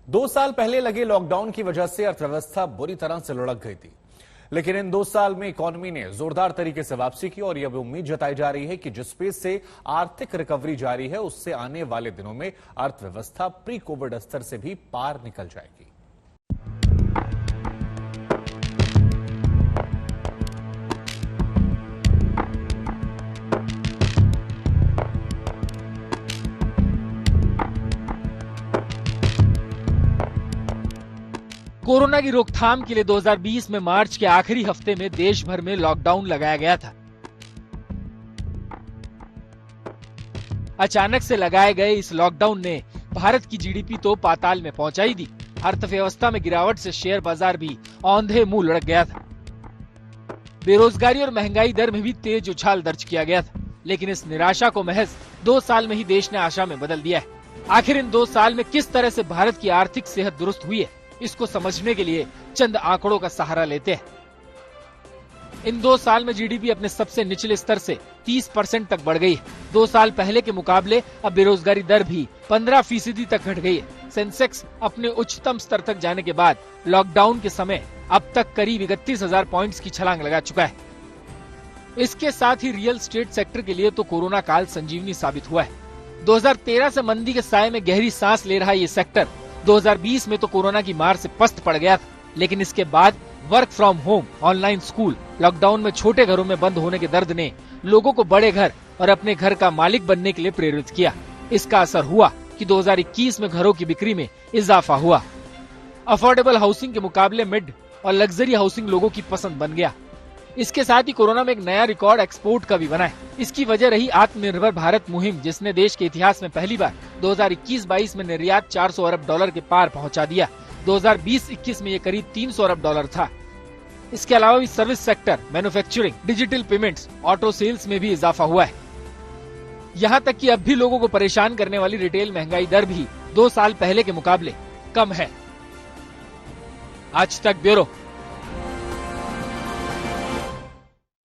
2 साल पहले लगे लॉकडाउन की वजह से अर्थव्यवस्था बुरी तरह से लुढ़क गई थी, लेकिन इन 2 साल में इकोनॉमी ने जोरदार तरीके से वापसी की और यह उम्मीद जताई जा रही है कि जिस पेस से आर्थिक रिकवरी जारी है, उससे आने वाले दिनों में अर्थव्यवस्था प्री कोविड स्तर से भी पार निकल जाएगी। कोरोना की रोकथाम के लिए 2020 में मार्च के आखिरी हफ्ते में देश भर में लॉकडाउन लगाया गया था। अचानक से लगाए गए इस लॉकडाउन ने भारत की जीडीपी तो पाताल में पहुंचाई दी। अर्थव्यवस्था में गिरावट से शेयर बाजार भी औंधे मुंह लुढ़क गया था। बेरोजगारी और महंगाई दर में भी तेज उछाल दर्ज किया गया था, लेकिन इस निराशा को महज 2 साल में ही देश ने आशा में बदल दिया है। आखिर इन 2 साल में किस तरह से भारत की आर्थिक सेहत दुरुस्त हुई है, इसको समझने के लिए चंद आंकड़ों का सहारा लेते हैं। इन 2 साल में जीडीपी अपने सबसे निचले स्तर से 30% तक बढ़ गई है। 2 साल पहले के मुकाबले अब बेरोजगारी दर भी 15% तक घट गई है। सेंसेक्स अपने उच्चतम स्तर तक जाने के बाद लॉकडाउन के समय अब तक करीब 31,000 पॉइंट्स की छलांग लगा चुका है। इसके साथ ही रियल एस्टेट सेक्टर के लिए तो कोरोना काल संजीवनी साबित हुआ है। 2013 से मंदी के साए में गहरी सांस ले रहा ये सेक्टर 2020 में तो कोरोना की मार से पस्त पड़ गया था, लेकिन इसके बाद work from home, online school, lockdown में छोटे घरों में बंद होने के दर्द ने लोगों को बड़े घर और अपने घर का मालिक बनने के लिए प्रेरित किया। इसका असर हुआ कि 2021 में घरों की बिक्री में इजाफा हुआ। अफोर्डेबल हाउसिंग के मुकाबले मिड और लग्जरी हाउसिंग लोगों की पसंद बन गया। इसके साथ ही कोरोना में एक नया रिकॉर्ड एक्सपोर्ट का भी बना है। इसकी वजह रही आत्मनिर्भर भारत मुहिम, जिसने देश के इतिहास में पहली बार 2021-22 में निर्यात 400 अरब डॉलर के पार पहुंचा दिया। 2020-21 में ये करीब 300 अरब डॉलर था। इसके अलावा भी service sector, manufacturing, digital payments, auto sales में भी इजाफा हुआ है। यहाँ तक कि अब भी लोगों को परेशान करने वाली रिटेल महंगाई दर भी 2 साल पहले के मुकाबले कम है। आज तक ब्यूरो।